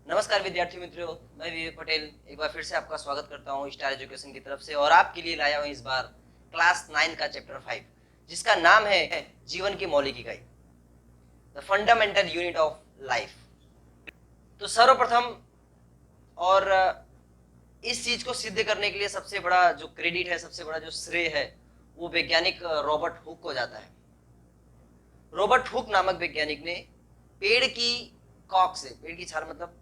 नमस्कार विद्यार्थी मित्रों, मैं विवेक पटेल एक बार फिर से आपका स्वागत करता हूं स्टार एजुकेशन की तरफ से। और आपके लिए लाया हूं इस बार क्लास 9 का चैप्टर 5, जिसका नाम है जीवन की मौलिक इकाई, the fundamental unit of life. तो सर्वप्रथम और इस चीज को सिद्ध करने के लिए सबसे बड़ा जो क्रेडिट है, सबसे बड़ा जो श्रेय है, वो वैज्ञानिक रॉबर्ट हुक को जाता है। रॉबर्ट हुक नामक वैज्ञानिक ने पेड़ की कॉक से, पेड़ की छाल मतलब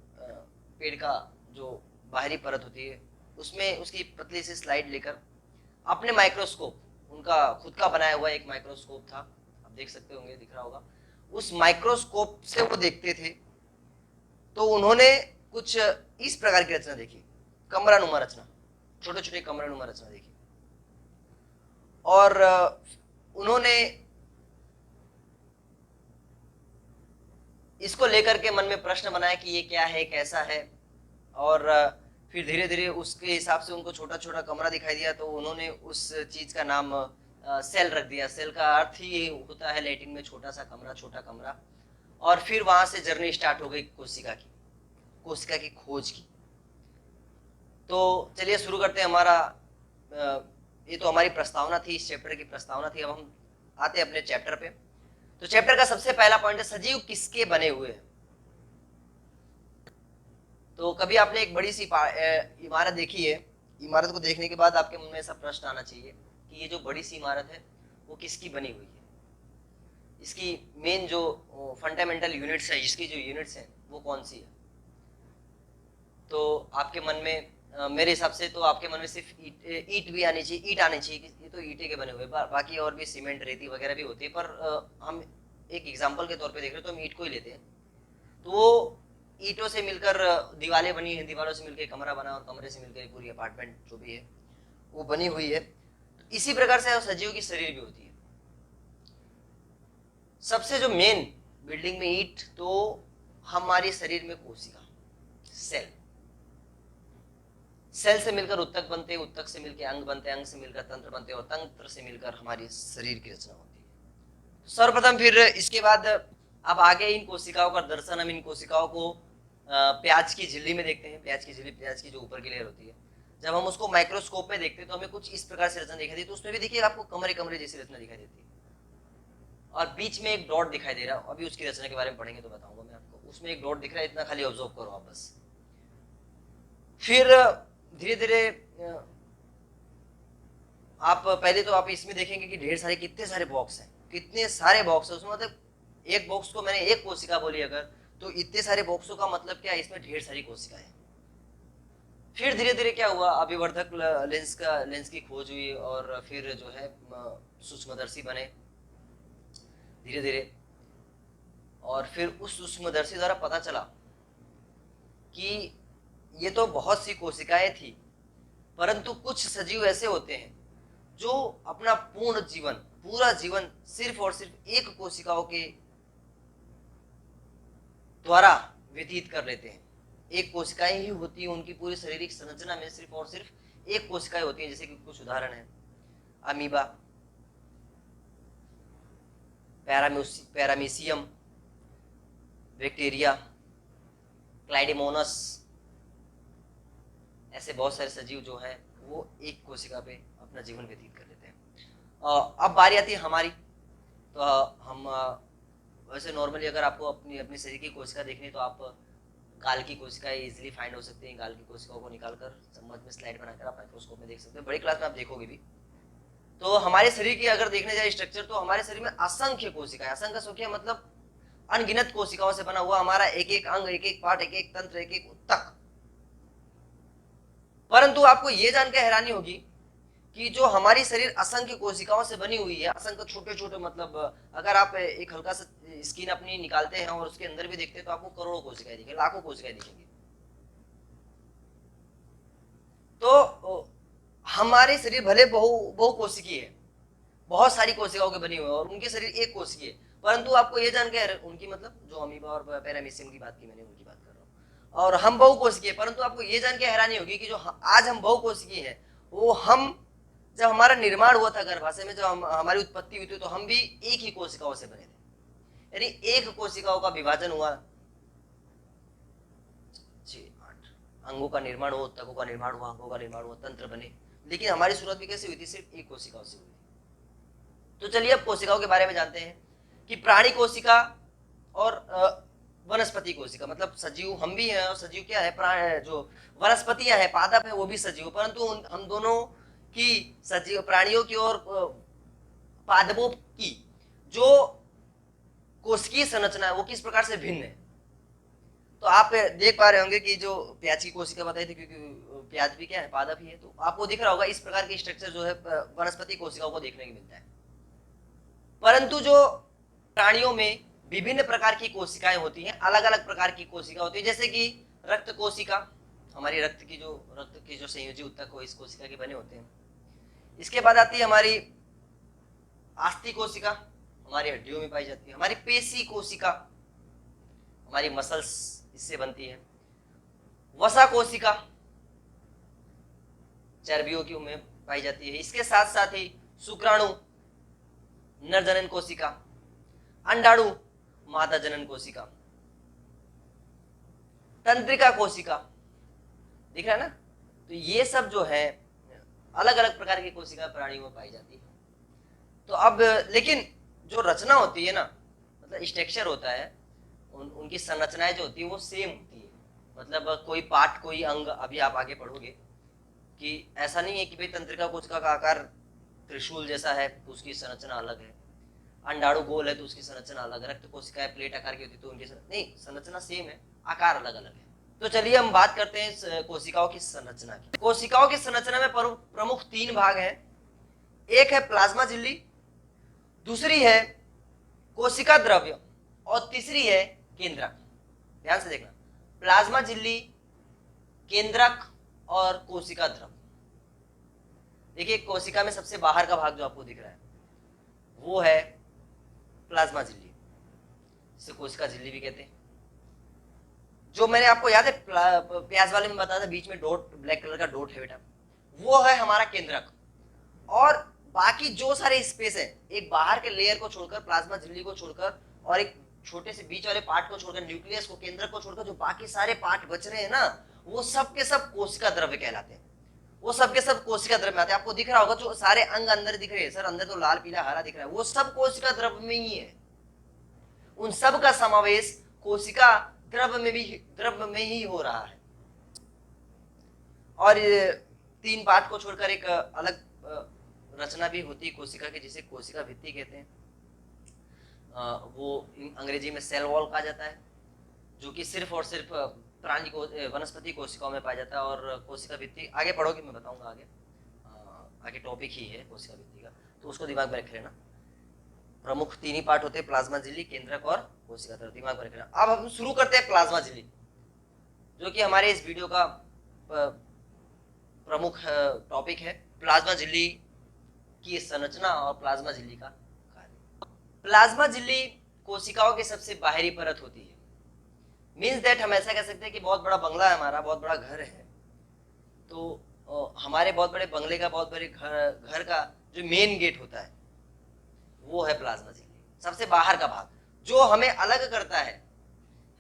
पेड़ का जो बाहरी परत होती है, उसमें उसकी पतली सी स्लाइड लेकर अपने माइक्रोस्कोप, उनका खुद का बनाया हुआ एक माइक्रोस्कोप था, आप देख सकते होंगे, दिख रहा होगा, उस माइक्रोस्कोप से वो देखते थे। तो उन्होंने कुछ इस प्रकार की रचना देखी, कमरानुमा रचना, छोटे छोटे कमरानुमा रचना देखी। और उन्होंने इसको लेकर के मन में प्रश्न बनाया कि ये क्या है, कैसा है। और फिर धीरे धीरे उसके हिसाब से उनको छोटा छोटा कमरा दिखाई दिया, तो उन्होंने उस चीज का नाम सेल रख दिया। सेल का अर्थ ही होता है लैटिन में छोटा सा कमरा, छोटा कमरा। और फिर वहां से जर्नी स्टार्ट हो गई कोशिका की, कोशिका की खोज की। तो चलिए शुरू करते हैं हमारा, ये तो हमारी प्रस्तावना थी, इस चैप्टर की प्रस्तावना थी। अब हम आते हैं अपने चैप्टर पे। तो चैप्टर का सबसे पहला पॉइंट है, सजीव किसके बने हुए हैं। तो कभी आपने एक बड़ी सी इमारत देखी है, इमारत को देखने के बाद आपके मन में ऐसा प्रश्न आना चाहिए कि ये जो बड़ी सी इमारत है वो किसकी बनी हुई है, इसकी मेन जो फंडामेंटल यूनिट्स है, इसकी जो यूनिट्स हैं वो कौन सी है। तो आपके मन में मेरे हिसाब से तो आपके मन में सिर्फ ईट भी आनी चाहिए, ईट आनी चाहिए कि ये तो ईंटे के बने हुए, बाकी और भी सीमेंट, रेती वगैरह भी होती है, पर हम एक एग्जाम्पल के तौर पे देख रहे हैं तो हम ईट को ही लेते हैं। तो वो ईंटों से मिलकर दीवारें बनी हैं, दीवारों से मिलकर कमरा बना, और कमरे से मिलकर पूरी अपार्टमेंट जो भी है वो बनी हुई है। तो इसी प्रकार से सजीव की शरीर भी होती है। सबसे जो मेन बिल्डिंग में ईंट, तो हमारे शरीर में कोशिका, सेल, सेल से मिलकर उत्तक बनते, उत्तक से मिलकर अंग बनते, अंग से मिलकर तंत्र बनते, और तंत्र से मिलकर हमारी शरीर की रचना होती है। सर्वप्रथम फिर इसके बाद अब आगे इन कोशिकाओं का दर्शन हम इन कोशिकाओं को प्याज की झिल्ली में देखते हैं। प्याज की झिल्ली, प्याज की जो ऊपर की लेयर होती है, जब हम उसको माइक्रोस्कोप में देखते हैं तो हमें कुछ इस प्रकार से रचना दिखाई देती है। तो उसमें भी देखिए आपको कमरे कमरे जैसी रचना दिखाई देती है, और बीच में एक डॉट दिखाई दे रहा है। अभी उसकी रचना के बारे में पढ़ेंगे तो बताऊंगा मैं आपको। उसमें एक डॉट दिख रहा है, इतना खाली ऑब्जर्व करो आप बस। फिर धीरे धीरे आप पहले तो आप इसमें देखेंगे कि ढेर सारे, कितने सारे बॉक्स हैं, कितने सारे बॉक्स है उसमें। मतलब एक बॉक्स को मैंने एक कोशिका बोली अगर, तो इतने सारे बॉक्सों का मतलब क्या है, इसमें ढेर सारी कोशिकाएं। फिर धीरे धीरे क्या हुआ, अभिवर्धक लेंस की खोज हुई, और फिर जो है सूक्ष्मदर्शी बने धीरे धीरे। और फिर उस सूक्ष्मदर्शी द्वारा पता चला कि ये तो बहुत सी कोशिकाएं थी, परंतु कुछ सजीव ऐसे होते हैं जो अपना पूर्ण जीवन, पूरा जीवन सिर्फ और सिर्फ एक कोशिकाओं के द्वारा व्यतीत कर लेते हैं। एक कोशिकाएं ही होती है उनकी पूरी शारीरिक संरचना में, सिर्फ और सिर्फ एक कोशिकाएं होती हैं। जैसे कि कुछ उदाहरण है, अमीबा, पैरामीशियम, बैक्टीरिया, क्लाइडेमोनस, ऐसे बहुत सारे सजीव जो हैं वो एक कोशिका पे अपना जीवन व्यतीत कर लेते हैं। अब बारी आती है हमारी। तो हम वैसे नॉर्मली अगर आपको अपनी अपनी शरीर की कोशिका देखनी है तो आप गाल की कोशिकाएं इजीली फाइंड हो सकती हैं। गाल की कोशिकाओं को निकालकर चम्मच में स्लाइड बनाकर आप माइक्रोस्कोप में देख सकते हैं, बड़ी क्लास में आप देखोगे भी। तो हमारे शरीर की अगर देखने जाए स्ट्रक्चर, तो हमारे शरीर में असंख्य कोशिकाएं, असंख्य संख्या मतलब अनगिनत कोशिकाओं से बना हुआ हमारा एक एक अंग, एक एक पार्ट, एक एक तंत्र, एक एक उत्तक। परंतु आपको यह जानकर हैरानी होगी कि जो हमारी शरीर असंख्य कोशिकाओं से बनी हुई है, असंख्य छोटे छोटे, मतलब अगर आप एक हल्का सा स्किन अपनी निकालते हैं और उसके अंदर भी देखते हैं तो आपको करोड़ों कोशिकाएं दिखेंगी, लाखों कोशिकाएं दिखेंगी। तो हमारे शरीर भले बहुकोशिकीय है, बहुत सारी कोशिकाओं के बनी हुई है, और उनके शरीर एक कोशिकीय है, परंतु आपको यह जानकर उनकी, मतलब जो अमीबा और पैरामीशियम की बात की मैंने, उनकी बात कर रहा हूँ, और हम बहुकोशिकीय, परंतु आपको यह जानकर हैरानी होगी कि जो आज हम बहुकोशिकीय है, वो हम जब हमारा निर्माण हुआ था गर्भाशय में, जब हमारी उत्पत्ति हुई थी, तो हम भी एक ही कोशिकाओं से बने थे। यानी एक कोशिकाओं का विभाजन हुआ, अंगों का निर्माण हुआ, ऊतकों का निर्माण हुआ, अंगों का निर्माण हुआ, तंत्र बने। लेकिन हमारी शुरुआत भी कैसे हुई थी? सिर्फ एक कोशिकाओं से हुई थी। तो चलिए अब कोशिकाओं के बारे में जानते हैं कि प्राणी कोशिका और वनस्पति कोशिका, मतलब सजीव हम भी हैं और सजीव क्या है, प्राण जो वनस्पतियां हैं, पादप है, वो भी सजीव, परंतु हम दोनों की, सजीव प्राणियों की और पादपों की जो कोशिकीय संरचना है वो किस प्रकार से भिन्न है। तो आप देख पा रहे होंगे कि जो प्याज की कोशिका बताई थी, क्योंकि प्याज भी क्या है, पादप ही है, तो आपको दिख रहा होगा इस प्रकार की स्ट्रक्चर जो है वनस्पति कोशिकाओं को देखने को मिलता है। परंतु जो प्राणियों में विभिन्न प्रकार की कोशिकाएं होती हैं, अलग अलग प्रकार की कोशिका होती है, जैसे कि रक्त कोशिका, हमारी रक्त की जो संयोजी ऊतक हो इस कोशिका के बने होते हैं। इसके बाद आती है हमारी अस्थि कोशिका, हमारी हड्डियों में पाई जाती है। हमारी पेशी कोशिका, हमारी मसल्स इससे बनती है। वसा कोशिका चर्बियों की में पाई जाती है। इसके साथ साथ ही शुक्राणु नर जनन कोशिका, अंडाणु मादा जनन कोशिका, तंत्रिका कोशिका, दिख रहा है ना। तो ये सब जो है अलग अलग प्रकार की कोशिका प्राणियों में पाई जाती है। तो अब लेकिन जो रचना होती है ना, मतलब स्ट्रक्चर होता है, उनकी संरचनाएं जो होती है वो सेम होती है। मतलब कोई पार्ट, कोई अंग, अभी आप आगे पढ़ोगे कि ऐसा नहीं है कि भाई तंत्रिका कोशिका का आकार त्रिशूल जैसा है तो उसकी संरचना अलग है, अंडाणु गोल है तो उसकी संरचना अलग है, रक्त कोशिका प्लेट आकार की होती है तो उनकी नहीं, संरचना सेम है, आकार अलग अलग है। तो चलिए हम बात करते हैं कोशिकाओं की संरचना की। कोशिकाओं की संरचना में प्रमुख 3 भाग हैं। एक है प्लाज्मा झिल्ली, दूसरी है कोशिका द्रव्य और तीसरी है केंद्रक। ध्यान से देखना, प्लाज्मा झिल्ली, केंद्रक और कोशिका द्रव्य। देखिए कोशिका में सबसे बाहर का भाग जो आपको दिख रहा है वो है प्लाज्मा झिल्ली, जिसे कोशिका झिल्ली भी कहते हैं। जो मैंने आपको याद है प्याज वाले में बताया था, बीच में डॉट, ब्लैक कलर का डॉट है बेटा, वो है हमारा केंद्रक। और बाकी जो सारे स्पेस है, एक बाहर के लेयर को छोड़कर, प्लाज्मा झिल्ली को छोड़कर और एक छोटे से बीच वाले पार्ट को छोड़कर, न्यूक्लियस को, केंद्रक को छोड़कर, जो बाकी सारे पार्ट बच रहे हैं ना, वो सब के सब कोशिका द्रव्य कहलाते हैं। वो सब के सब कोशिका द्रव्य में आते हैं। आपको दिख रहा होगा जो सारे अंग अंदर दिख रहे हैं, सर अंदर तो लाल पीला हरा दिख रहा है, वो सब कोशिका द्रव्य में ही है। उन सब का समावेश कोशिका द्रव्य में ही हो रहा है। और 3 पार्ट को छोड़कर एक अलग रचना भी होती है कोशिका की, जिसे कोशिका भित्ति कहते हैं। वो अंग्रेजी में सेल वॉल कहा जाता है, जो कि सिर्फ और सिर्फ प्राणी को वनस्पति कोशिकाओं में पाया जाता है। और कोशिका भित्ति आगे पढ़ोगे, मैं बताऊंगा आगे टॉपिक ही है कोशिका भित्ति का, तो उसको दिमाग में रख लेना। प्रमुख 3 ही पार्ट होते हैं, प्लाज्मा झिल्ली, केंद्रक और कोशिका द्रव्य, दिमाग में रख लेना। अब हम शुरू करते हैं प्लाज्मा झिल्ली, जो कि हमारे इस वीडियो का प्रमुख टॉपिक है। प्लाज्मा झिल्ली की संरचना और प्लाज्मा झिल्ली का कार्य। प्लाज्मा झिल्ली कोशिकाओं की सबसे बाहरी परत होती है। मीन्स दैट हम ऐसा कह सकते हैं कि बहुत बड़ा बंगला है हमारा, बहुत बड़ा घर है, तो हमारे बहुत बड़े बंगले का, बहुत बड़े घर का जो मेन गेट होता है वो है प्लाज्मा झिल्ली, सबसे बाहर का भाग, जो हमें अलग करता है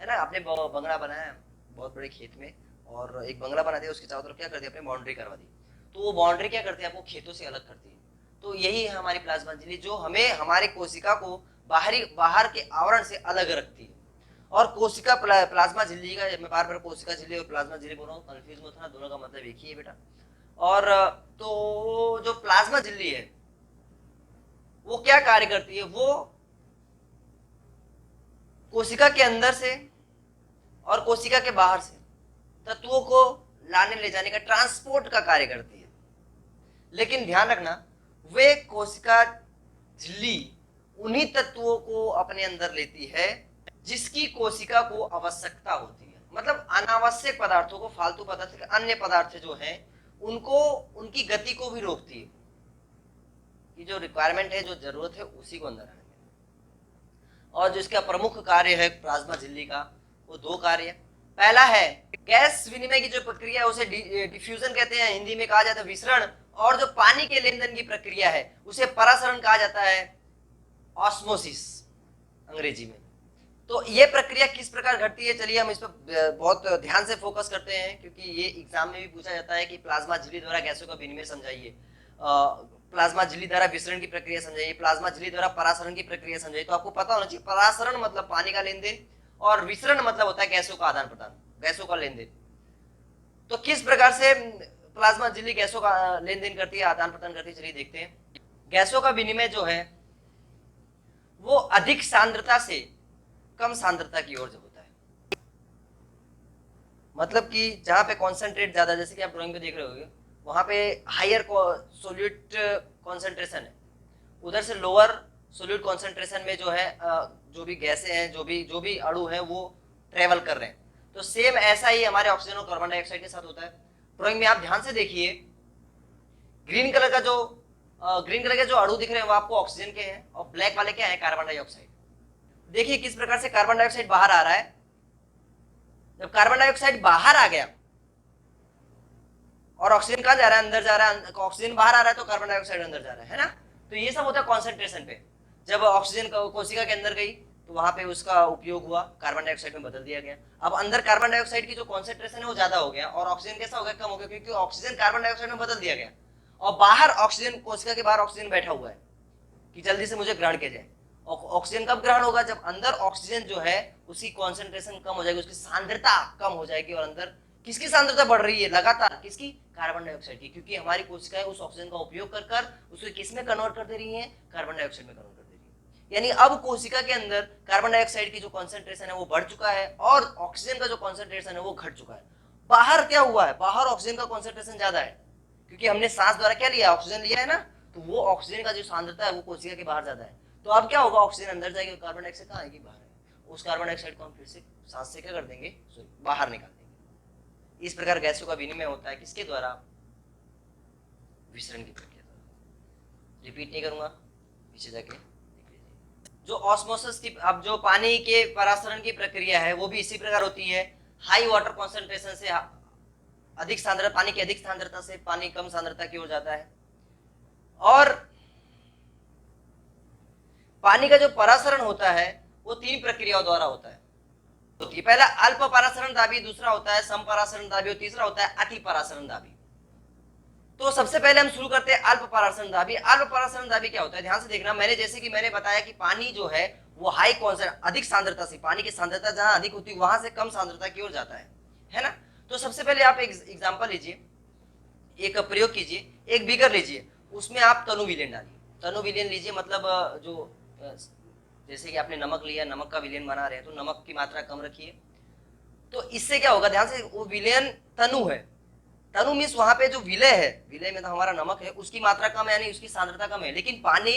ना। आपने बंगला बनाया बहुत बड़े खेत में, और एक बंगला बना दिया, उसके चारों तरफ क्या कर दिया, आपने बाउंड्री करवा दी, तो वो बाउंड्री क्या करती है, आपको खेतों से अलग करती है। तो यही है हमारी प्लाज्मा झिल्ली, जो हमें, हमारे कोशिका को बाहर के आवरण से अलग रखती है। और कोशिका प्लाज्मा झिल्ली का, मैं बार बार कोशिका झिल्ली और प्लाज्मा झिल्ली बोल रहा हूँ, कंफ्यूज मत होना, दोनों का मतलब एक ही है बेटा। और तो जो प्लाज्मा झिल्ली है वो क्या कार्य करती है, वो कोशिका के अंदर से और कोशिका के बाहर से तत्वों को लाने ले जाने का, ट्रांसपोर्ट का कार्य करती है। लेकिन ध्यान रखना, वे कोशिका झिल्ली उन्हीं तत्वों को अपने अंदर लेती है जिसकी कोशिका को आवश्यकता होती है। मतलब अनावश्यक पदार्थों को, फालतू पदार्थ, अन्य पदार्थ जो हैं उनको, उनकी गति को भी रोकती है, कि जो रिक्वायरमेंट है, जो जरूरत है, उसी को अंदर आने देती है। और जो इसका प्रमुख कार्य है प्लाज्मा झिल्ली का, वो 2 कार्य है। पहला है गैस विनिमय की जो प्रक्रिया है उसे डिफ्यूजन कहते हैं, हिंदी में कहा जाता है विसरण। और जो पानी के लेन देन की प्रक्रिया है उसे परासरण कहा जाता है, ऑस्मोसिस अंग्रेजी में। तो ये प्रक्रिया किस प्रकार घटती है, चलिए हम इस पर बहुत ध्यान से फोकस करते हैं, क्योंकि ये एग्जाम में भी पूछा जाता है कि प्लाज्मा झिल्ली द्वारा गैसों का विनिमय समझाइए, प्लाज्मा झिल्ली द्वारा विसरण की प्रक्रिया समझाइए, प्लाज्मा झिल्ली द्वारा परासरण की प्रक्रिया समझाइए। तो आपको पता होना चाहिए परासरण मतलब पानी का लेन देन, और विसरण मतलब होता है गैसों का आदान प्रदान, गैसों का लेन देन। तो किस प्रकार से प्लाज्मा झिल्ली गैसों का लेन देन करती है, आदान प्रदान करती है, चलिए देखते हैं। गैसों का विनिमय जो है वो अधिक सांद्रता से कम सांद्रता की ओर होता है। मतलब कि जहां पे कॉन्सेंट्रेट ज्यादा, जैसे कि आप ड्राइंग में देख रहे होंगे, वहां पे हायर सोल्यूट कॉन्सेंट्रेशन है, उधर से लोअर सोल्यूट कॉन्सेंट्रेशन में जो है जो भी गैसें हैं, जो भी अणु हैं वो ट्रेवल कर रहे हैं। तो सेम ऐसा ही हमारे ऑक्सीजन और कार्बन डाइऑक्साइड के साथ होता है। ड्राइंग में आप ध्यान से देखिए, ग्रीन कलर के जो अणु दिख रहे हैं वो आपको ऑक्सीजन के हैं, और ब्लैक वाले क्या है, कार्बन डाइऑक्साइड। देखिए किस प्रकार से कार्बन डाइऑक्साइड बाहर आ रहा है। जब कार्बन डाइऑक्साइड बाहर आ गया और ऑक्सीजन कहां जा रहा है, अंदर जा रहा है, ऑक्सीजन बाहर आ रहा है तो कार्बन डाइऑक्साइड अंदर जा रहा है ना। तो ये सब होता है कॉन्सेंट्रेशन पे। जब ऑक्सीजन कोशिका के अंदर गई तो वहां पे उसका उपयोग हुआ, कार्बन डाइऑक्साइड में बदल दिया गया। अब अंदर कार्बन डाइऑक्साइड की जो कॉन्सेंट्रेशन है वो ज्यादा हो गया, और ऑक्सीजन कैसा हो गया, कम हो गया, क्योंकि ऑक्सीजन कार्बन डाइऑक्साइड में बदल दिया गया। और बाहर ऑक्सीजन, कोशिका के बाहर ऑक्सीजन बैठा हुआ है कि जल्दी से मुझे ग्रहण किया जाए। ऑक्सीजन कब ग्रहण होगा, जब अंदर ऑक्सीजन जो है उसकी कॉन्सेंट्रेशन कम हो जाएगी, उसकी सांद्रता कम हो जाएगी, और अंदर किसकी सांद्रता बढ़ रही है लगातार, किसकी, कार्बन डाइऑक्साइड की, क्योंकि हमारी कोशिकाएं उस ऑक्सीजन का उपयोग कर कर उसको किस में कन्वर्ट कर दे रही हैं, कार्बन डाइऑक्साइड में कन्वर्ट कर दे रही है। यानी अब कोशिका के अंदर कार्बन डाइऑक्साइड की जो कॉन्सेंट्रेशन है वो बढ़ चुका है, और ऑक्सीजन का जो कॉन्सेंट्रेशन है वो घट चुका है। बाहर क्या हुआ है, बाहर ऑक्सीजन का कॉन्सेंट्रेशन ज्यादा है, क्योंकि हमने सांस द्वारा क्या लिया, ऑक्सीजन लिया है ना, तो वो ऑक्सीजन का जो सांद्रता है वो कोशिका के बाहर ज्यादा है। तो अब क्या होगा, ऑक्सीजन अंदर जाएगी, कार्बन डाइऑक्साइड कहाँ आएगी, बाहर है। उस कार्बन डाइऑक्साइड को हम फिर से सांस से क्या कर देंगे, बाहर निकाल देंगे। इस प्रकार गैसों का विनिमय होता है, किसके द्वारा, विसरण की प्रक्रिया द्वारा। रिपीट नहीं करूंगा, पीछे जाके देख लीजिए। जो ऑस्मोसिस की, अब जो पानी के परासरण की प्रक्रिया है वो भी इसी प्रकार होती है। हाई वाटर कॉन्सेंट्रेशन से अधिक सांद्रता, पानी की अधिक सांद्रता से पानी कम सांद्रता की ओर जाता है। और पानी का जो परासरण होता है वो 3 प्रक्रियाओं द्वारा होता है। तो पहला अल्प परासरण दाबी, दूसरा होता है सम परासरण दाबी, और तीसरा होता है अति परासरण दाबी। तो सबसे पहले हम शुरू करते हैं अल्प परासरण दाबी। अल्प परासरण दाबी क्या होता है, ध्यान से देखना। जैसे कि मैंने बताया कि पानी जो है वो हाई कॉन्सेंट्रेशन, अधिक सांद्रता से, पानी की सांद्रता जहां अधिक होती है वहां से कम सांद्रता की ओर जाता है ना। तो सबसे पहले आप एक एग्जांपल लीजिए, एक प्रयोग कीजिए। एक बीकर लीजिए, उसमें आप तनु विलेन डालिए। तनु विलेन लीजिए, मतलब जो जैसे कि आपने नमक लिया, नमक का विलेन बना रहे हैं तो नमक की मात्रा कम रखिए। तो इससे क्या होगा, ध्यान से, वो विलेन तनु है, तनु मीन्स वहां पे जो विलय है, विलय में तो हमारा नमक है, उसकी मात्रा कम है, यानी उसकी सांद्रता कम है, लेकिन पानी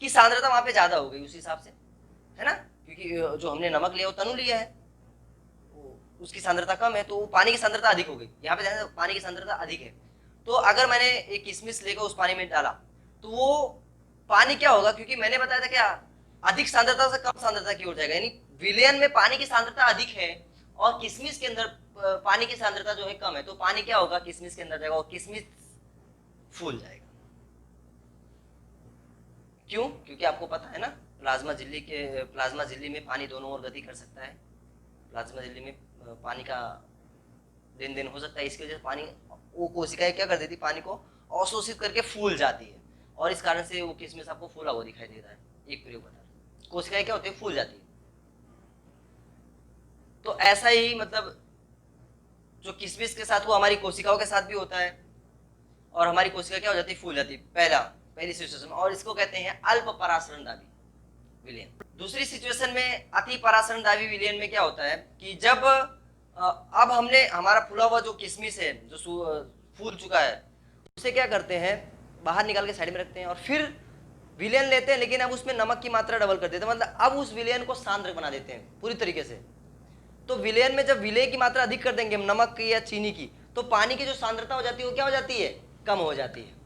की सांद्रता वहां पे ज्यादा हो गई उस हिसाब से, है ना, क्योंकि जो हमने नमक लिया वो तनु लिया है, उसकी सांद्रता कम है, तो पानी की सांद्रता अधिक हो गई। यहाँ पे ध्यान, पानी की सांद्रता अधिक है। तो अगर मैंने एक किशमिश लेकर उस पानी में डाला तो वो पानी क्या होगा, क्योंकि मैंने बताया था क्या, अधिक सांद्रता से कम सांद्रता की ओर जाएगा, यानी विलयन में पानी की सांद्रता अधिक है और किशमिश के अंदर पानी की सांद्रता जो है कम है, तो पानी क्या होगा, किशमिश के अंदर जाएगा और किशमिश फूल जाएगा। क्यों, क्योंकि आपको पता है ना, प्लाज्मा झिल्ली में पानी दोनों ओर गति कर सकता है। प्लाज्मा झिल्ली में पानी का लेन देन हो सकता है, इसकी वजह से पानी, वो कोशिकाएं क्या कर देती, पानी को अवशोषित करके फूल जाती है, और इस कारण से वो किशमिश आपको फूला हुआ दिखाई दे रहा है। एक प्रयोग बता रहा, कोशिकाएं क्या होती है, फूल जाती है। तो ऐसा ही मतलब जो किशमिश के साथ वो हमारी कोशिकाओं के साथ भी होता है, और हमारी कोशिका क्या हो जाती है, फूल जाती है, पहली सिचुएशन में, और इसको कहते हैं अल्प परासरण दाबी विलयन। दूसरी सिचुएशन में अति परासरण दाबी विलयन में क्या होता है कि जब अब हमने हमारा फूला हुआ जो किशमिश है, जो फूल चुका है, उसे क्या करते हैं, बाहर निकाल के साइड में रखते हैं, और फिर विलयन लेते हैं, लेकिन अब उसमें नमक की मात्रा डबल कर देते हैं, मतलब अब उस विलयन को सांद्र बना देते हैं पूरी तरीके से। तो विलयन में जब विलय की मात्रा अधिक कर देंगे हम, नमक की या चीनी की, तो पानी की जो सांद्रता हो जाती है वो क्या हो जाती है, कम हो जाती है।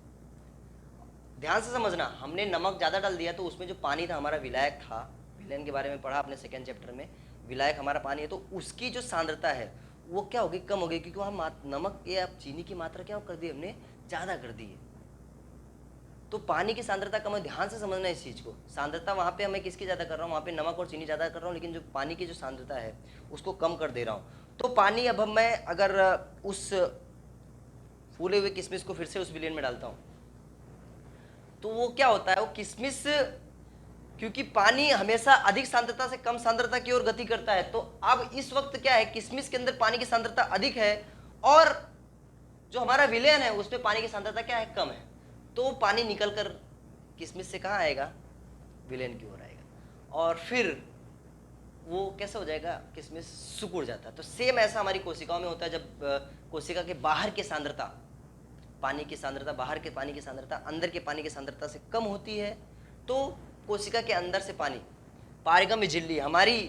ध्यान से समझना, हमने नमक ज्यादा डाल दिया तो उसमें जो पानी था, हमारा विलायक था, विलयन के बारे में पढ़ा आपने सेकेंड चैप्टर में, विलायक हमारा पानी है, तो उसकी जो सांद्रता है वो क्या होगी, कम हो गई, क्योंकि वहां नमक या चीनी की मात्रा क्या कर दी हमने, ज्यादा कर दी है। तो पानी की सांद्रता कम है, ध्यान से समझना इस चीज़ को। सांद्रता वहाँ पे मैं किसकी ज़्यादा कर रहा हूँ, वहाँ पे नमक और चीनी ज़्यादा कर रहा हूँ, लेकिन जो पानी की जो सांद्रता है उसको कम कर दे रहा हूँ। तो पानी अब मैं अगर उस फूले हुए किशमिश को फिर से उस विलेन में डालता हूँ तो वो क्या होता है, वो किशमिश, क्योंकि पानी हमेशा अधिक सांद्रता से कम सांद्रता की ओर गति करता है, तो अब इस वक्त क्या है, किशमिश के अंदर पानी की सांद्रता अधिक है और जो हमारा विलेन है उसमें पानी की सांद्रता क्या है, कम है। तो पानी निकल कर किशमिश से कहाँ आएगा, विलेन की ओर आएगा और फिर वो कैसे हो जाएगा, किशमिश सिकुड़ जाता है। तो सेम ऐसा हमारी कोशिकाओं में होता है। जब कोशिका के बाहर की सांद्रता, पानी की सांद्रता, बाहर के पानी की सांद्रता अंदर के पानी की सांद्रता से कम होती है, तो कोशिका के अंदर से पानी पारगम्य झिल्ली, हमारी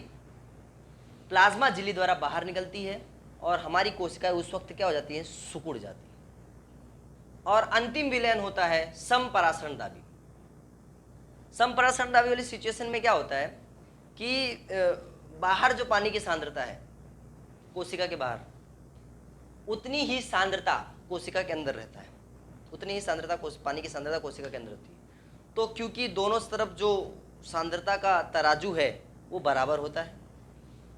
प्लाज्मा झिल्ली द्वारा बाहर निकलती है और हमारी कोशिकाएं उस वक्त क्या हो जाती हैं, सिकुड़ जाती है। और अंतिम विलयन होता है समपरासरण दाबी। समपरासरण दाबी वाली सिचुएशन में क्या होता है कि बाहर जो पानी की सांद्रता है कोशिका के बाहर, उतनी ही सांद्रता कोशिका के अंदर रहता है, उतनी ही सांद्रता पानी की सांद्रता कोशिका के अंदर होती है। तो क्योंकि दोनों तरफ जो सांद्रता का तराजू है वो बराबर होता है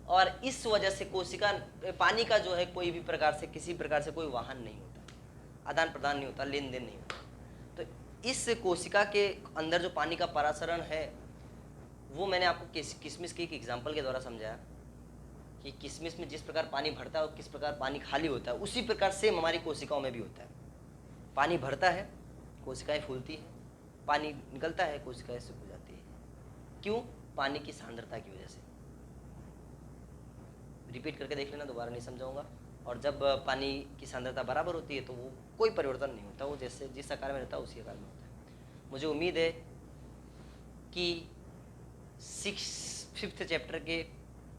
और इस वजह से कोशिका पानी का जो है कोई भी प्रकार से, किसी प्रकार से कोई वाहन नहीं होता, आदान प्रदान नहीं होता, लेन देन नहीं होता। तो इस कोशिका के अंदर जो पानी का परासरण है वो मैंने आपको किशमिश के एक एग्जाम्पल के द्वारा समझाया कि किशमिश में जिस प्रकार पानी भरता है और किस प्रकार पानी खाली होता है, उसी प्रकार सेम हमारी कोशिकाओं में भी होता है। पानी भरता है, कोशिकाएं फूलती हैं, पानी निकलता है, कोशिकाएं सूख जाती है। क्यों? पानी की सांद्रता की वजह से। रिपीट करके देख लेना, दोबारा नहीं समझाऊंगा। और जब पानी की सांद्रता बराबर होती है तो वो कोई परिवर्तन नहीं होता, वो जैसे जिस आकार में रहता है उसी आकार में होता है। मुझे उम्मीद है कि 5th चैप्टर के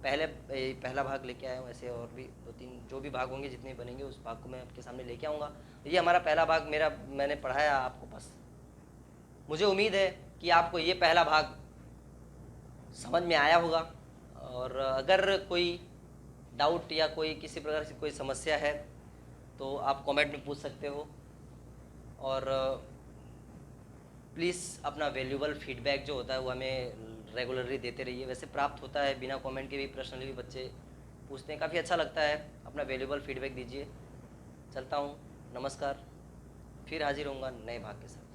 पहला भाग लेके आया हूँ। ऐसे और भी 2-3 जो भी भाग होंगे, जितने बनेंगे उस भाग को मैं आपके सामने लेके आऊँगा। ये हमारा पहला भाग मैंने पढ़ाया आपको। बस मुझे उम्मीद है कि आपको ये पहला भाग समझ में आया होगा और अगर कोई डाउट या कोई किसी प्रकार से कोई समस्या है तो आप कमेंट में पूछ सकते हो। और प्लीज़ अपना वैल्यूबल फीडबैक जो होता है वो हमें रेगुलरली देते रहिए। वैसे प्राप्त होता है, बिना कमेंट के भी पर्सनली भी बच्चे पूछते हैं, काफ़ी अच्छा लगता है। अपना वैल्यूबल फीडबैक दीजिए। चलता हूँ, नमस्कार। फिर हाजिर होऊंगा नए भाग के साथ।